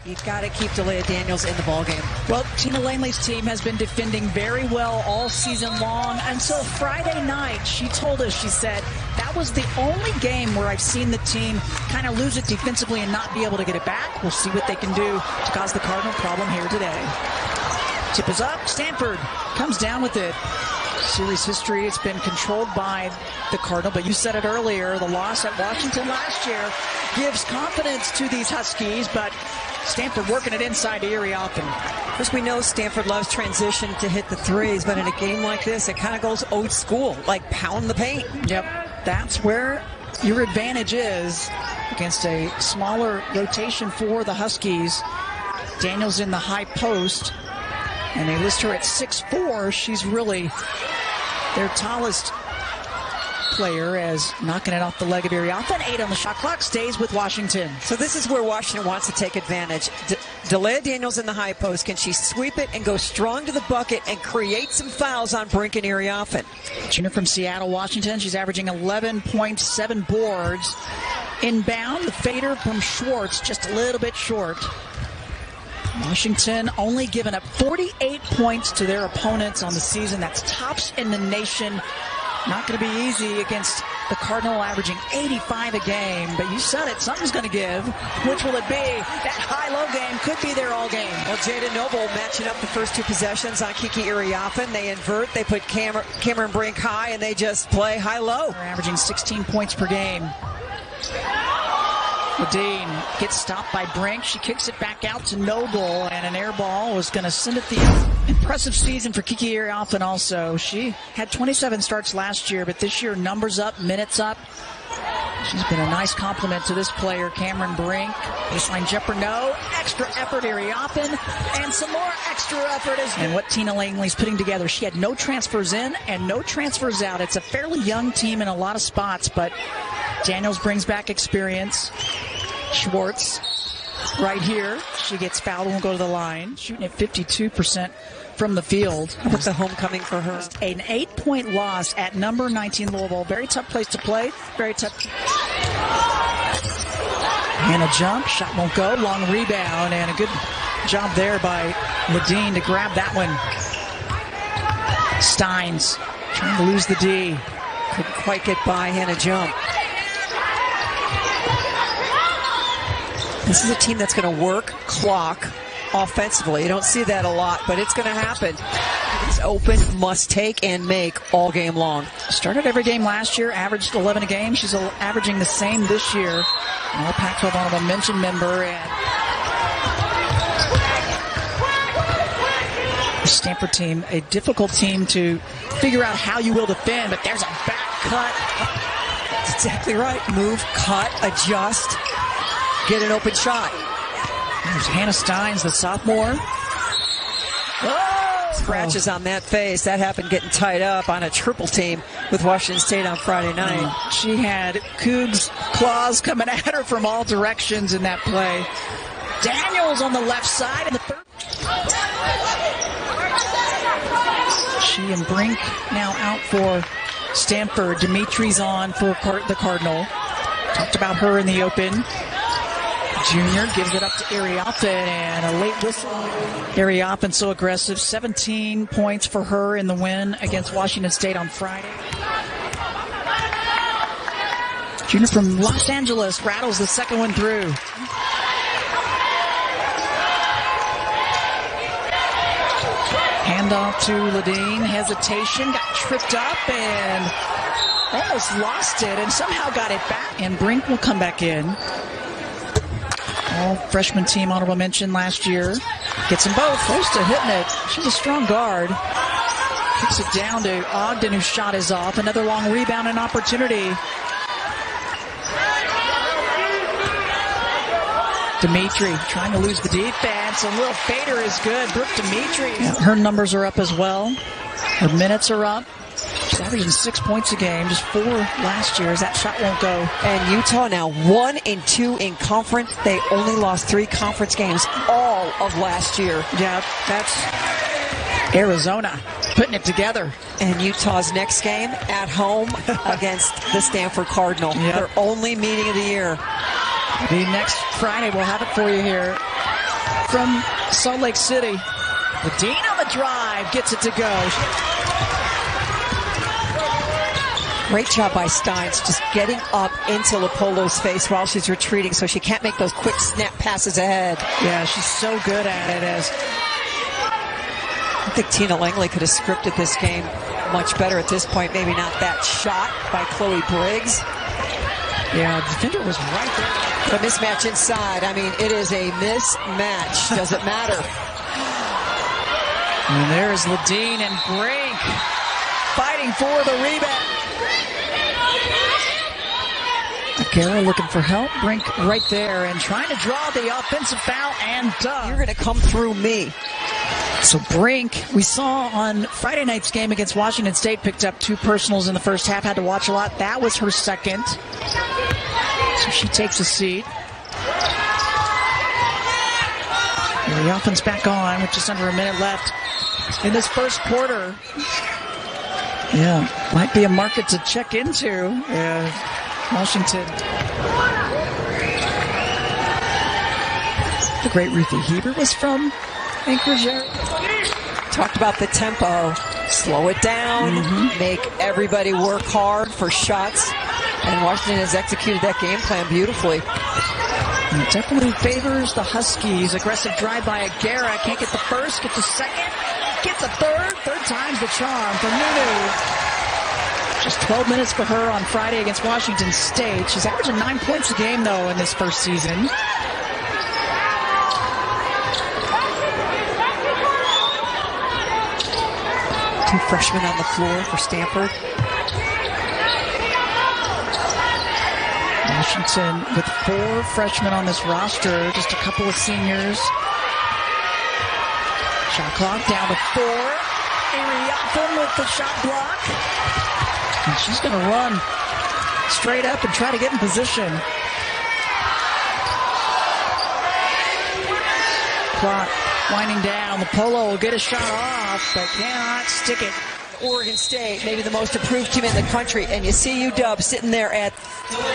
You've got to keep Dalayah Daniels in the ballgame. Well, Tina Langley's team has been defending very well all season long until Friday night. She told us, she said, that was the only game where I've seen the team kind of lose it defensively and not be able to get it back. We'll see what they can do to cause the Cardinal problem here today. Tip is up. Stanford comes down with it. Series history, it's been controlled by the Cardinal, but you said it earlier, the loss at Washington last year gives confidence to these Huskies, but Stanford working it inside to Iriafen. Of course, we know Stanford loves transition to hit the threes, but in a game like this, it kind of goes old school, like pound the paint. Yep, that's where your advantage is against a smaller rotation for the Huskies. Daniels in the high post, and they list her at 6'4". She's really their tallest player, as knocking it off the leg of Iriafen. 8 on the shot clock, stays with Washington. So this is where Washington wants to take advantage. Dalayah Daniels in the high post. Can she sweep it and go strong to the bucket and create some fouls on Brink and Iriafen? Junior from Seattle, Washington. She's averaging 11.7 boards. Inbound, the fader from Schwartz, just a little bit short. Washington only given up 48 points to their opponents on the season. That's tops in the nation. Not going to be easy against the Cardinal, averaging 85 a game. But you said it, something's going to give. Which will it be? That high-low game could be their all game. Well, Jada Noble matching up the first two possessions on Kiki Iriafen. They invert, they put Cameron Brink high, and they just play high-low. They're averaging 16 points per game. Ladine gets stopped by Brink. She kicks it back out to Noble, and an air ball was going to send it the other. Impressive season for Kiki Iriafen also. She had 27 starts last year, but this year numbers up, minutes up. She's been a nice compliment to this player, Cameron Brink. Baseline jumper, no. Extra effort, Iriafen, and some more extra effort. And what Tina Langley's putting together. She had no transfers in and no transfers out. It's a fairly young team in a lot of spots, but Daniels brings back experience. Schwartz right here. She gets fouled and will go to the line. Shooting at 52% from the field. What's the homecoming for her? An 8-point loss at number 19 Louisville. Very tough place to play. Very tough. And a jump. Shot won't go. Long rebound. And a good job there by Ladine to grab that one. Steins trying to lose the D. Couldn't quite get by Hannah Jump. This is a team that's going to work clock offensively. You don't see that a lot, but it's going to happen. It's open, must take, and make all game long. Started every game last year, averaged 11 a game. She's averaging the same this year. All Pac-12 honorable mention member. And the Stanford team, a difficult team to figure out how you will defend, but there's a back cut. That's exactly right. Move, cut, adjust. Get an open shot. There's Hannah Steins, the sophomore. Oh! Scratches on that face. That happened getting tied up on a triple team with Washington State on Friday night. She had Cougs' claws coming at her from all directions in that play. Daniels on the left side in the third. She and Brink now out for Stanford. Dimitri's on for the Cardinal. Talked about her in the open. Junior gives it up to Iriafen, and a late whistle. Iriafen so aggressive. 17 points for her in the win against Washington State on Friday. Junior from Los Angeles rattles the second one through. Handoff to Ladine. Hesitation. Got tripped up and almost lost it and somehow got it back. And Brink will come back in. All freshman team honorable mention last year. Gets them both. Close to hitting it. She's a strong guard. Kicks it down to Ogden, whose shot is off. Another long rebound and opportunity. Dimitri trying to lose the defense. A little fader is good. Brooke Dimitri. Yeah, her numbers are up as well. Her minutes are up. She's averaging 6 points a game, just 4 last year, as that shot won't go. And Utah now 1-2 in conference. They only lost 3 conference games all of last year. Yeah, that's Arizona putting it together. And Utah's next game at home against the Stanford Cardinal. Yep. Their only meeting of the year. The next Friday, we'll have it for you here from Salt Lake City. Ladine on the drive, gets it to go. Great job by Steins, just getting up into Lopolo's face while she's retreating so she can't make those quick snap passes ahead. Yeah, she's so good at it. I think Tina Langley could have scripted this game much better at this point. Maybe not that shot by Chloe Briggs. Yeah, the defender was right there. The mismatch inside. I mean, it is a mismatch. Doesn't matter. And there's Ladine and Brink fighting for the rebound. Agara looking for help. Brink right there and trying to draw the offensive foul and done. You're going to come through me. So Brink, we saw on Friday night's game against Washington State, picked up 2 personals in the first half, had to watch a lot. That was her second. So she takes a seat. Iriafen's back on with just under a minute left in this first quarter. Yeah, might be a market to check into. Washington. The great Ruthie Heber was from Anchorage. Talked about the tempo. Slow it down. Make everybody work hard for shots. And Washington has executed that game plan beautifully. And it definitely favors the Huskies. Aggressive drive by Agara. Can't get the first, gets the second, gets the third. Third time's the charm for Nunu. Just 12 minutes for her on Friday against Washington State. She's averaging 9 points a game, though, in this first season. Two freshmen on the floor for Stanford. Washington with 4 freshmen on this roster, just a couple of seniors. Shot clock down to 4. Iriafen with the shot block. And she's going to run straight up and try to get in position. Clock winding down. The Polo will get a shot off, but cannot stick it. Oregon State, maybe the most improved team in the country, and you see UW sitting there at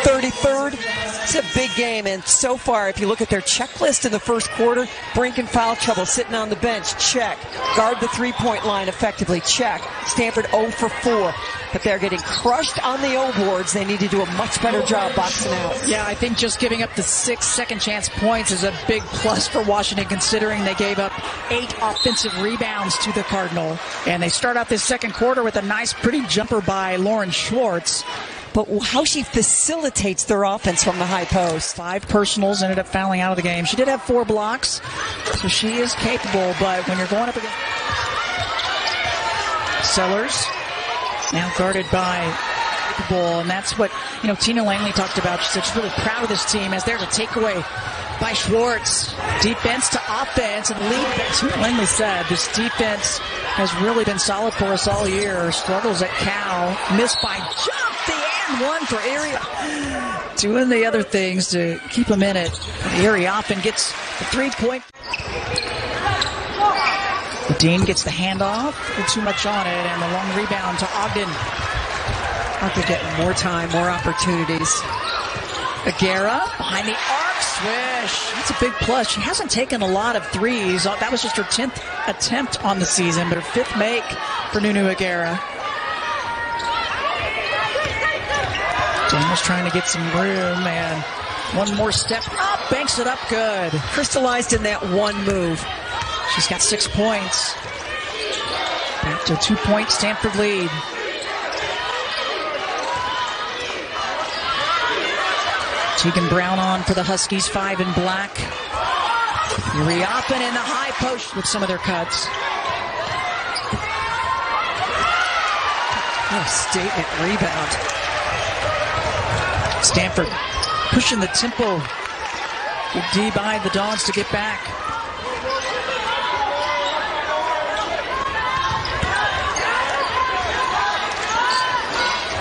33rd. It's a big game, and so far, if you look at their checklist in the first quarter, Brink in foul trouble, sitting on the bench, check. Guard the three-point line effectively, check. Stanford 0 for 4, but they're getting crushed on the O boards. They need to do a much better job boxing out. Yeah, I think just giving up the 6 second chance points is a big plus for Washington, considering they gave up 8 offensive rebounds to the Cardinal, and they start out this second quarter with a nice, pretty jumper by Lauren Schwartz. But how she facilitates their offense from the high post. 5 personals, ended up fouling out of the game. She did have 4 blocks, so she is capable, but when you're going up against Sellers, now guarded by capable, and that's what, Tina Langley talked about. She said she's really proud of this team, as there's a takeaway by Schwartz. Defense to offense, and the lead. Tina Langley said this defense has really been solid for us all year. Struggles at Cal, missed by jump, the and one for Iriafen. Doing the other things to keep them in it. Iriafen gets the 3-point. Ladine gets the handoff, put too much on it, and the long rebound to Ogden. Ogden getting more time, more opportunities. Agara behind the arc, swish. That's a big plus. She hasn't taken a lot of threes. That was just her 10th attempt on the season, but her 5th make for Nunu Agara. Daniels trying to get some room, and one more step up, banks it up good. Crystallized in that one move. She's got 6 points. Back to a 2-point Stanford lead. Tegan Brown on for the Huskies, 5 in black. Iriafen in the high post with some of their cuts. Oh, statement rebound. Stanford pushing the tempo. Good D by the Dogs to get back.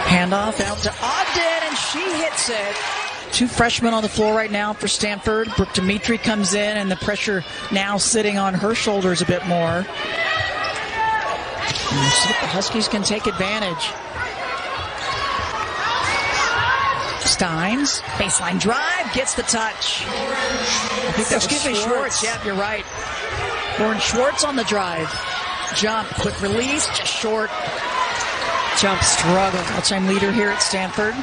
Handoff out to Ogden, and she hits it. 2 freshmen on the floor right now for Stanford. Brooke Dimitri comes in, and the pressure now sitting on her shoulders a bit more. And we'll see if the Huskies can take advantage. Steins, baseline drive, gets the touch. I think that was Schwartz. Yep, you're right. Lauren Schwartz on the drive. Jump, quick release, just short. Jump struggle. All-time leader here at Stanford.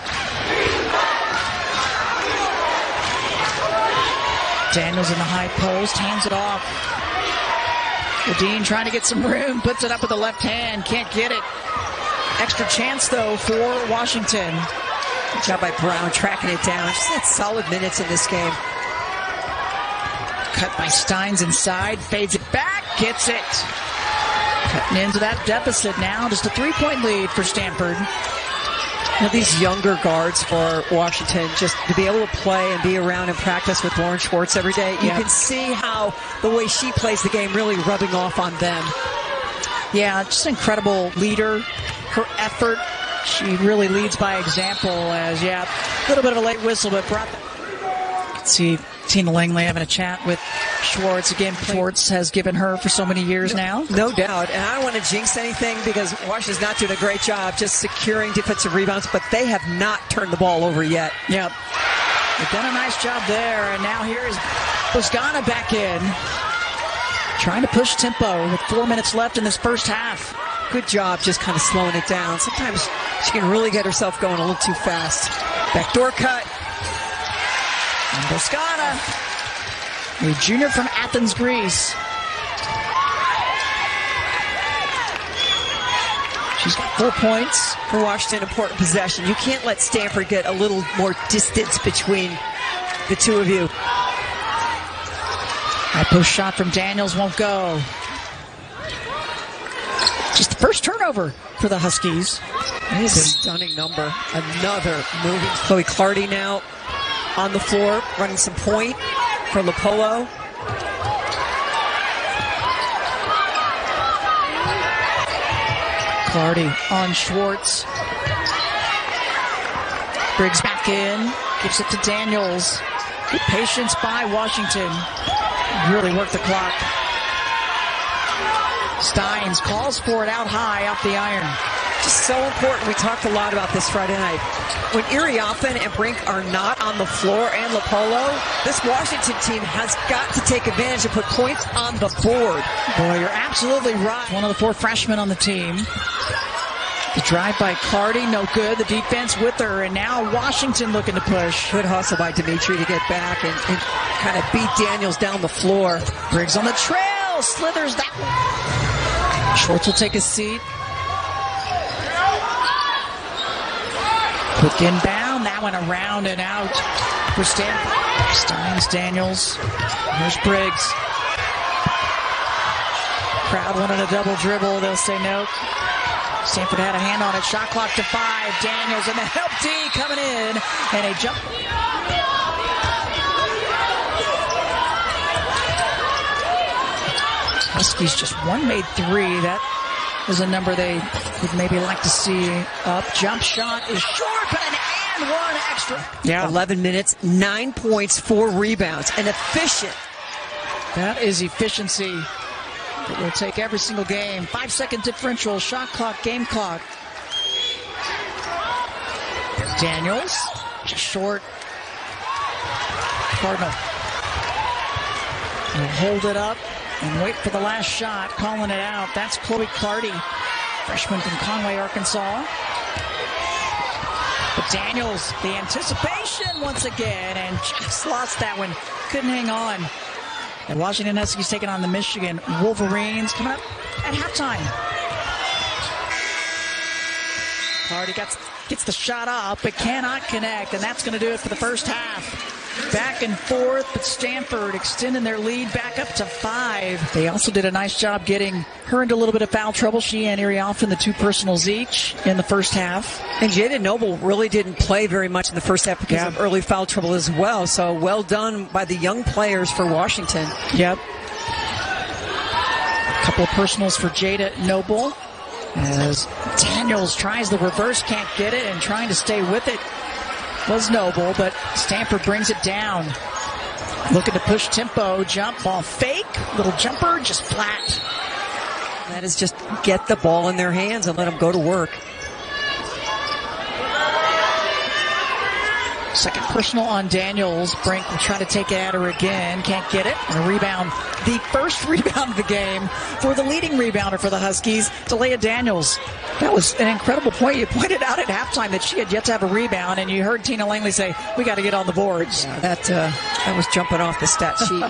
Daniels in the high post, hands it off. Ladine trying to get some room, puts it up with the left hand, can't get it. Extra chance, though, for Washington. Good job by Brown tracking it down. Just had solid minutes in this game. Cut by Steins inside, fades it back, gets it. Cutting into that deficit now, just a 3-point lead for Stanford. Now, these younger guards for Washington, just to be able to play and be around and practice with Lauren Schwartz every day, you can see how the way she plays the game really rubbing off on them. Yeah, just an incredible leader. Her effort, she really leads by example as, a little bit of a late whistle, but brought that. You can see Tina Langley having a chat with Schwartz. Again, Schwartz has given her for so many years now. No doubt. And I don't want to jinx anything because Washington's not doing a great job just securing defensive rebounds, but they have not turned the ball over yet. Yep. They've done a nice job there, and now here is Bosgana back in. Trying to push tempo with 4 minutes left in this first half. Good job just kind of slowing it down. Sometimes she can really get herself going a little too fast. Backdoor cut. And Bosgana, a junior from Athens, Greece. She's got 4 points for Washington. Important possession. You can't let Stanford get a little more distance between the two of you. That push shot from Daniels won't go. Just the first turnover for the Huskies. It is a stunning number. Another moving. Chloe Clardy now on the floor, running some point for Lopolo. Clardy on Schwartz. Briggs back in. Gives it to Daniels. Good patience by Washington. Really worked the clock. Steins calls for it out high off the iron. Just so important. We talked a lot about this Friday night. When Iriafen and Brink are not on the floor and Lopolo, this Washington team has got to take advantage and put points on the board. Boy, you're absolutely right. One of the 4 freshmen on the team. The drive by Clardy, no good. The defense with her, and now Washington looking to push. Good hustle by Dimitri to get back and kind of beat Daniels down the floor. Briggs on the trail, slithers that one. Schwartz will take a seat. Quick inbound, that one around and out for Stanford. Steins, Daniels, here's Briggs. Crowd wanted a double dribble, they'll say no. Stanford had a hand on it, shot clock to 5. Daniels and the help D coming in, and a jump. Huskies just one made 3. That was a number they would maybe like to see up. Jump shot is short, but an and one extra. Yeah. 11 minutes, 9 points, 4 rebounds, and efficient. That is efficiency. It will take every single game. 5-second differential, shot clock, game clock. Daniels, just short. Cardinal will hold it up and wait for the last shot, calling it out. That's Chloe Clardy, freshman from Conway, Arkansas. But Daniels, the anticipation once again, and just lost that one. Couldn't hang on. And Washington Huskies taking on the Michigan Wolverines. Coming up at halftime. Clardy gets the shot up, but cannot connect, and that's going to do it for the first half. Back and forth, but Stanford extending their lead back up to 5. They also did a nice job getting her into a little bit of foul trouble. She and Iriafen, the 2 personals each in the first half. And Jada Noble really didn't play very much in the first half because of early foul trouble as well. So well done by the young players for Washington. Yep. A couple of personals for Jada Noble. As Daniels tries the reverse, can't get it, and trying to stay with it was Noble, but Stanford brings it down. Looking to push tempo, jump ball fake, little jumper, just flat. That is just get the ball in their hands and let them go to work. Second personal on Daniels. Brink will try to take it at her again. Can't get it. And a rebound. The first rebound of the game for the leading rebounder for the Huskies, Dalayah Daniels. That was an incredible point. You pointed out at halftime that she had yet to have a rebound, and you heard Tina Langley say, we got to get on the boards. Yeah, that was jumping off the stat sheet.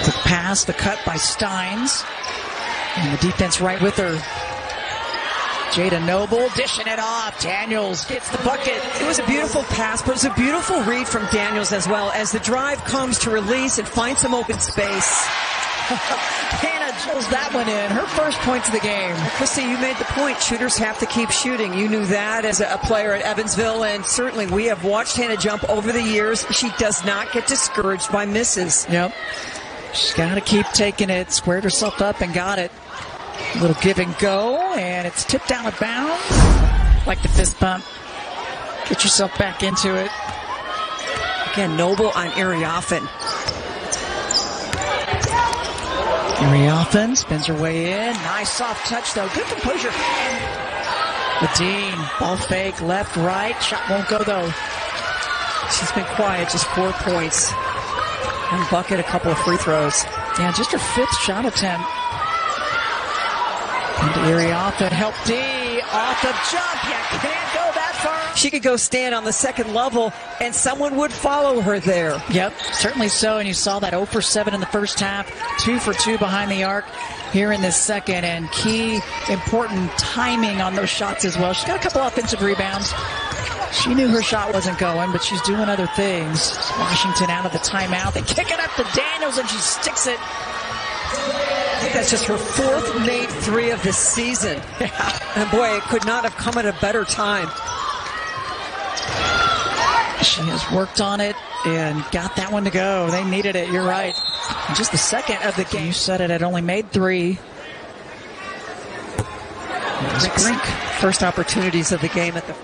The pass, the cut by Steins. And the defense right with her. Jada Noble dishing it off. Daniels gets the bucket. It was a beautiful pass, but it was a beautiful read from Daniels as well. As the drive comes to release and find some open space. Hannah drills that one in. Her first points of the game. Christy, you made the point. Shooters have to keep shooting. You knew that as a player at Evansville, and certainly we have watched Hannah jump over the years. She does not get discouraged by misses. Yep. She's got to keep taking it. Squared herself up and got it. A little give and go, and it's tipped out of bounds. Like the fist bump. Get yourself back into it. Again, Noble on Iriafen. Iriafen spins her way in. Nice soft touch, though. Good composure. Ladine, ball fake, left, right. Shot won't go, though. She's been quiet, just 4 points. And bucket, a couple of free throws. Yeah, just her 5th shot attempt. Into Iriafen, help D, off the jump. You can't go that far. She could go stand on the second level, and someone would follow her there. Yep, certainly so. And you saw that 0 for 7 in the first half, 2 for 2 behind the arc here in this second. And key, important timing on those shots as well. She's got a couple offensive rebounds. She knew her shot wasn't going, but she's doing other things. Washington out of the timeout. They kick it up to Daniels, and she sticks it. I think that's just her 4th made 3 of the season. Yeah. And boy, it could not have come at a better time. She has worked on it and got that one to go. They needed it, you're right. And just the second of the game. You said it had only made 3. Brink. First opportunities of the game at the...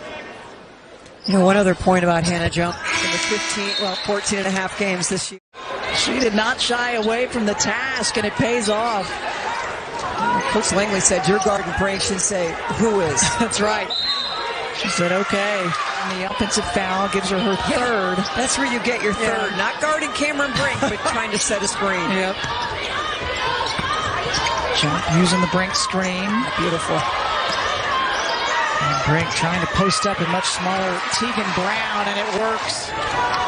You know, one other point about Hannah Jump in the 14 and a half games this year. She did not shy away from the task, and it pays off. Coach Langley said, your guard and Brink should say, who is? That's right. She said, okay. And the offensive foul gives her her 3rd. That's where you get your 3rd. Yeah. Not guarding Cameron Brink, but trying to set a screen. Yep. Jump using the Brink screen. Beautiful. And Brink trying to post up a much smaller Tegan Brown, and it works.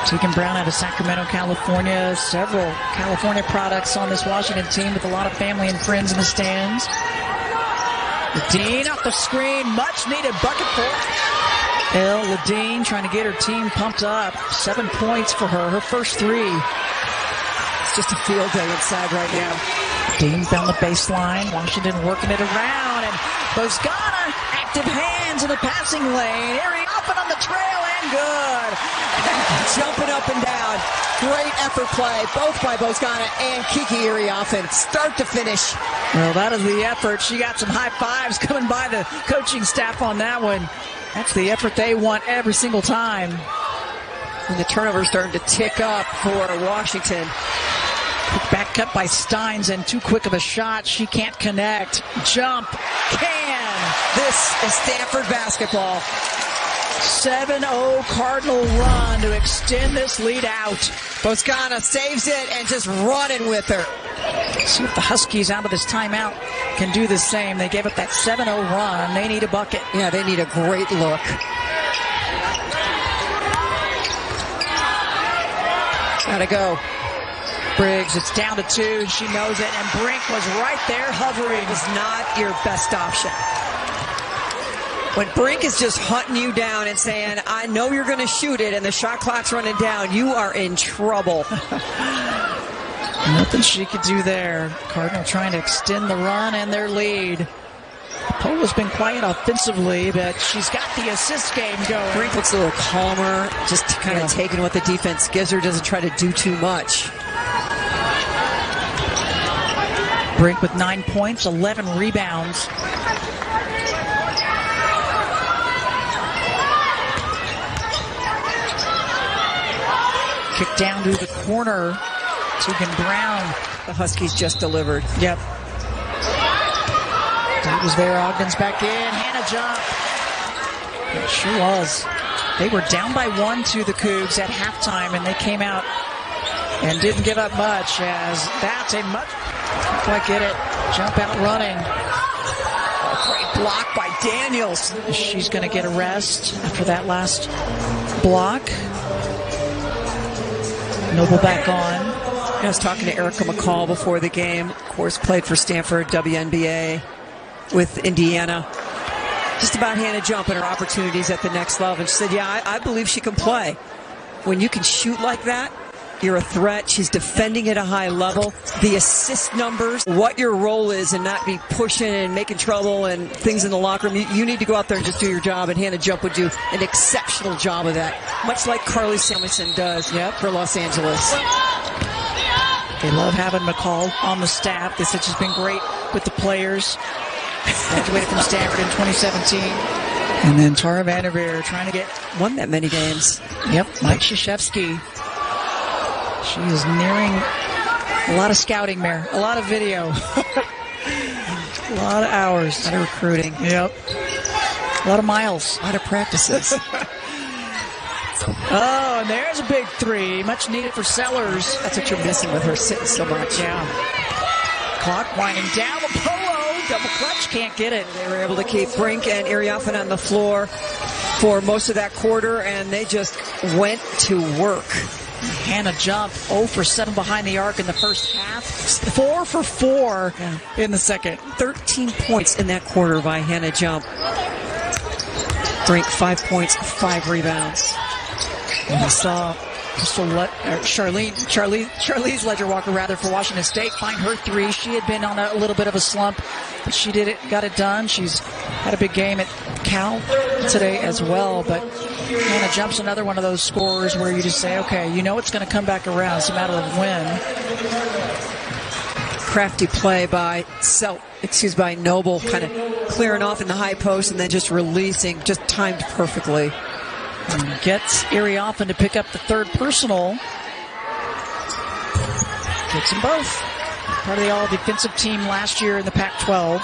Tegan Brown out of Sacramento, California. Several California products on this Washington team with a lot of family and friends in the stands. Ladine off the screen. Much needed bucket for Ladine trying to get her team pumped up. 7 points for her. Her first 3. It's just a field day inside right now. Dean down the baseline. Washington working it around. And Bozgana, active hands in the passing lane. Iriafen on the trail and good. Jumping up and down. Great effort play, both by Bozgana and Kiki Iriafen, start to finish. Well, that is the effort. She got some high fives coming by the coaching staff on that one. That's the effort they want every single time. And the turnover's starting to tick up for Washington. Back cut by Steins, and too quick of a shot. She can't connect. Jump. Can. This is Stanford basketball. 7-0 Cardinal run to extend this lead out. Bozgana saves it and just running with her. See if the Huskies out of this timeout can do the same. They gave up that 7-0 run. They need a bucket. Yeah, they need a great look. Gotta go. Briggs, it's down to 2. She knows it, and Brink was right there hovering. It is not your best option. When Brink is just hunting you down and saying, I know you're going to shoot it, and the shot clock's running down, you are in trouble. Nothing she could do there. Cardinal trying to extend the run and their lead. Pola's been quiet offensively, but she's got the assist game going. Brink looks a little calmer, just kind of taking what the defense gives her, doesn't try to do too much. Brink with 9 points, 11 rebounds. Kick down to the corner. Tegan Brown. The Huskies just delivered. Yep. Davis there. Ogden's back in. Hannah jump. It sure was. They were down by 1 to the Cougs at halftime, and they came out and didn't give up much, as that's a much. Quite get it. Jump out running. Great block by Daniels. She's going to get a rest after that last block. Noble back on. I was talking to Erica McCall before the game. Of course, played for Stanford, WNBA with Indiana. Just about Hannah Jump and her opportunities at the next level. And she said, yeah, I believe she can play. When you can shoot like that, you're a threat. She's defending at a high level. The assist numbers, what your role is, and not be pushing and making trouble and things in the locker room. You need to go out there and just do your job, and Hannah Jump would do an exceptional job of that, much like Carly Samuelson does for Los Angeles. They love having McCall on the staff. They said she's been great with the players. Graduated from Stanford in 2017. And then Tara VanDerveer trying to get... Won that many games. Yep, Mike Krzyzewski. She is nearing a lot of scouting there, a lot of video, a lot of hours. A lot of recruiting. Yep. A lot of miles. A lot of practices. Oh, and there's a big three. Much needed for Sellers. That's what you're missing with her sitting so much. Yeah. Clock winding down. The polo. Double clutch. Can't get it. They were able to keep Brink and Iriafen on the floor for most of that quarter, and they just went to work. Hannah Jump 0 for 7 behind the arc in the first half. 4 for 4 in the second. 13 points in that quarter by Hannah Jump. Brink 5 points, 5 rebounds. And we saw Charlize Ledger-Walker for Washington State find her three. She had been on a little bit of a slump, but she got it done. She's had a big game at Cal today as well. But Hannah Jump's another one of those scorers where you just say, okay, you know it's going to come back around. It's a matter of when. Crafty play by Noble, kind of clearing off in the high post and then just releasing, just timed perfectly. And gets Iriafen to pick up the third personal. Gets them both. Part of the all-defensive team last year in the Pac-12.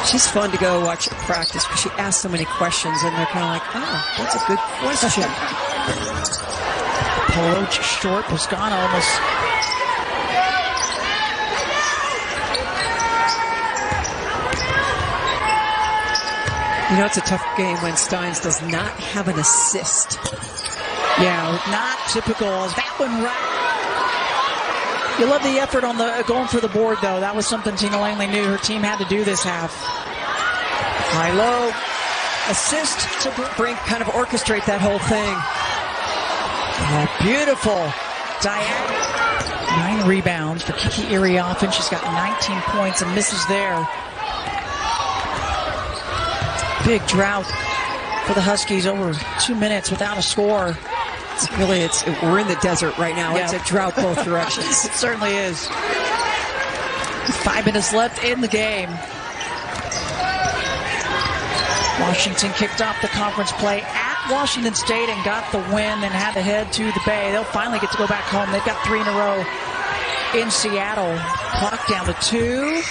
She's fun to go watch at practice because she asks so many questions and they're kind of like, oh, that's a good question. Polo short. Boscana almost... You know, it's a tough game when Steins does not have an assist. Yeah, not typical. That one right. You love the effort on the going for the board, though. That was something Tina Langley knew her team had to do this half. High-low assist to Brink, kind of orchestrate that whole thing. Oh, beautiful. Dalayah. 9 rebounds for Kiki Iriafen. She's got 19 points and misses there. Big drought for the Huskies, over 2 minutes without a score. We're in the desert right now. Yeah. It's a drought both directions. It certainly is. 5 minutes left in the game. Washington kicked off the conference play at Washington State and got the win and had to head to the Bay. They'll finally get to go back home. They've got 3 in a row in Seattle. Clock down to 2.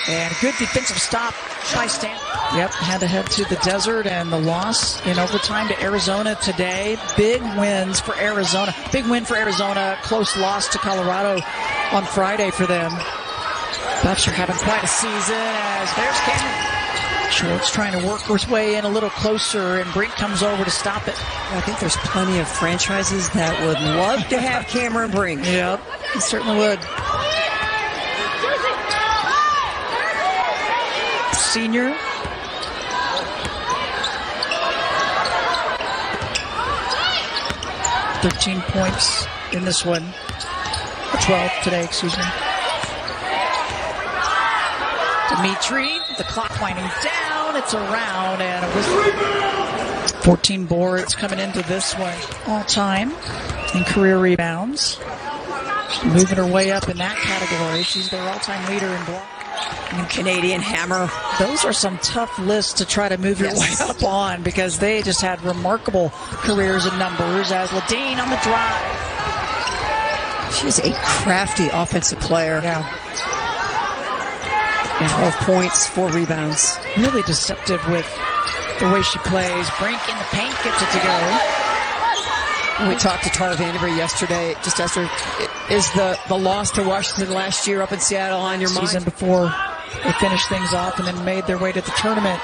And a good defensive stop by Stanford. Yep, had to head to the desert, and the loss in overtime to Arizona today. Big wins for Arizona. Big win for Arizona. Close loss to Colorado on Friday for them. Bucks are having quite a season as there's Cameron. Schwartz trying to work his way in a little closer, and Brink comes over to stop it. I think there's plenty of franchises that would love to have Cameron Brink. Yep, he certainly would. Senior. "13 points in this one. 12 today, excuse me. Dimitri, the clock winding down. It's around, and it was 14 boards coming into this one. All time in career rebounds. She's moving her way up in that category. She's their all-time leader in block. And Canadian Hammer. Those are some tough lists to try to move your way up on, because they just had remarkable careers and numbers, as Ladine on the drive. She's a crafty offensive player. Yeah. 12 points, 4 rebounds. Really deceptive with the way she plays. Brink in the paint gets it to go. We talked to Tara VanDerveer yesterday. Just asked her, is the loss to Washington last year up in Seattle on your mind? Season before they finished things off and then made their way to the tournament.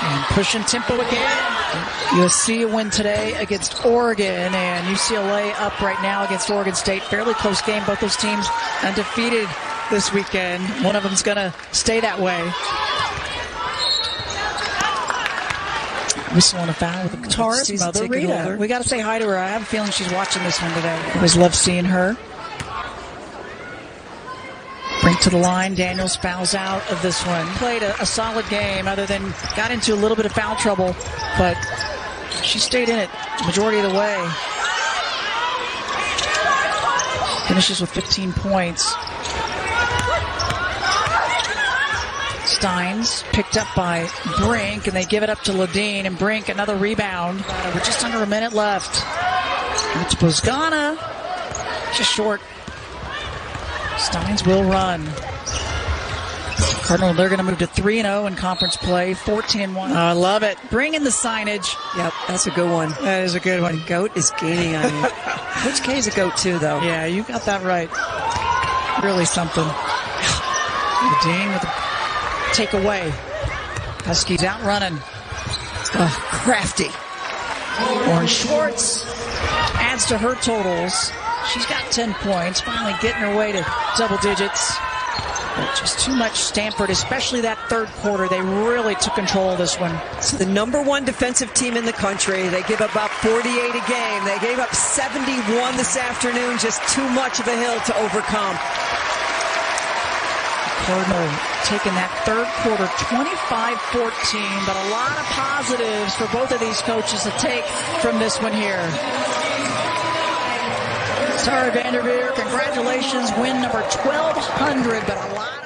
And pushing tempo again. USC win today against Oregon, and UCLA up right now against Oregon State. Fairly close game. Both those teams undefeated this weekend. One of them's going to stay that way. Whistle on a foul with the guitarist, Mother Rita. We got to say hi to her. I have a feeling she's watching this one today. Always love seeing her. Brink to the line. Daniels fouls out of this one. Played a solid game, other than got into a little bit of foul trouble, but she stayed in it the majority of the way. Finishes with 15 points. Steins picked up by Brink, and they give it up to Ladine, and Brink another rebound with just under a minute left. It's Bozgana, just short. Steins will run. Cardinal, they're going to move to 3-0 in conference play, 14-1. Oh, I love it. Bring in the signage. Yep, that's a good one. That is a good one. Goat is gaining on you. Coach K is a goat too, though. Yeah, you got that right. Really something. Ladine with a takeaway. Huskies out running. Crafty. Lauren Schwartz adds to her totals. She's got 10 points, finally getting her way to double digits. But just too much Stanford, especially that third quarter. They really took control of this one. So the #1 defensive team in the country. They give up about 48 a game. They gave up 71 this afternoon. Just too much of a hill to overcome. Cardinal taking that third quarter 25-14, but a lot of positives for both of these coaches to take from this one here. Tara VanDerveer, congratulations, win number 1,200, but a lot